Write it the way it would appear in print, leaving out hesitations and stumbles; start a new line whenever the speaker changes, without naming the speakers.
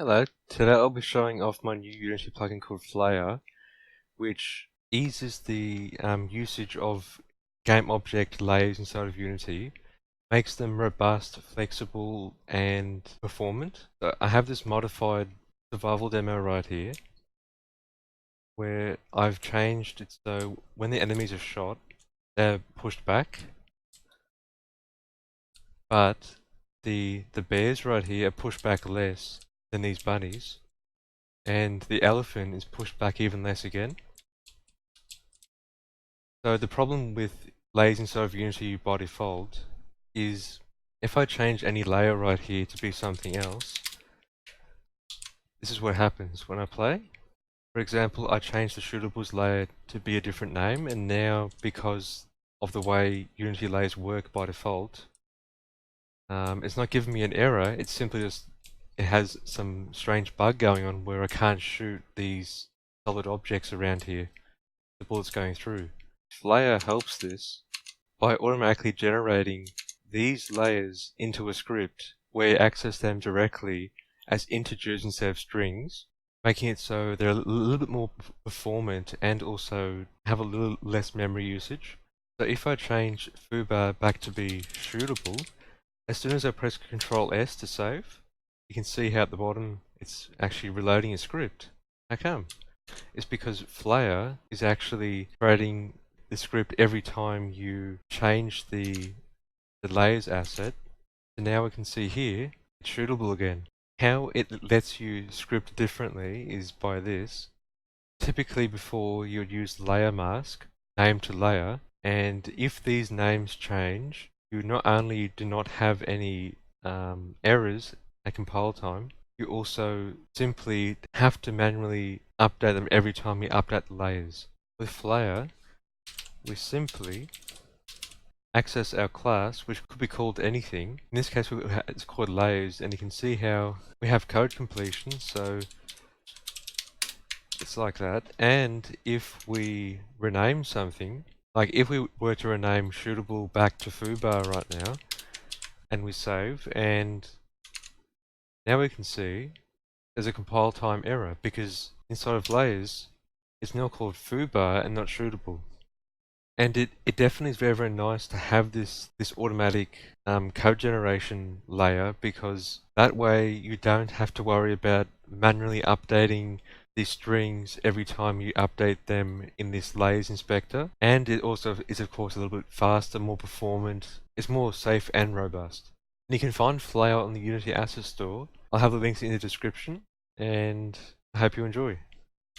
Hello, today I'll be showing off my new Unity plugin called Phlayer, which eases the usage of game object layers inside of Unity, makes them robust, flexible, and performant. So I have this modified survival demo right here, where I've changed it so when the enemies are shot, they're pushed back, but the bears right here are pushed back less than these bunnies. And the elephant is pushed back even less again. So the problem with layers inside of Unity by default is if I change any layer right here to be something else, this is what happens when I play. For example, I changed the shootables layer to be a different name, and now because of the way Unity layers work by default, it's not giving me an error, it's simply just it has some strange bug going on where I can't shoot these solid objects around here, the bullets going through. Phlayer helps this by automatically generating these layers into a script where you access them directly as integers instead of strings, making it so they're a little bit more performant and also have a little less memory usage. So if I change foobar back to be shootable, as soon as I press Ctrl S to save, you can see how at the bottom it's actually reloading a script. How come? It's because Phlayer is actually creating the script every time you change the layers asset. So now we can see here, it's shootable again. How it lets you script differently is by this. Typically before you would use layer mask, name to layer, and if these names change, you not only do not have any errors at compile time, you also simply have to manually update them every time you update the layers. With Phlayer, we simply access our class, which could be called anything. In this case, it's called layers, and you can see how we have code completion, so it's like that. And if we rename something, like if we were to rename shootable back to foobar right now, and we save, and now we can see there's a compile time error because inside of layers, it's now called foobar and not shootable. And it definitely is very, very nice to have this automatic code generation layer, because that way you don't have to worry about manually updating these strings every time you update them in this layers inspector. And it also is of course a little bit faster, more performant, it's more safe and robust. And you can find Phlayer on the Unity Asset Store. I'll have the links in the description, and I hope you enjoy.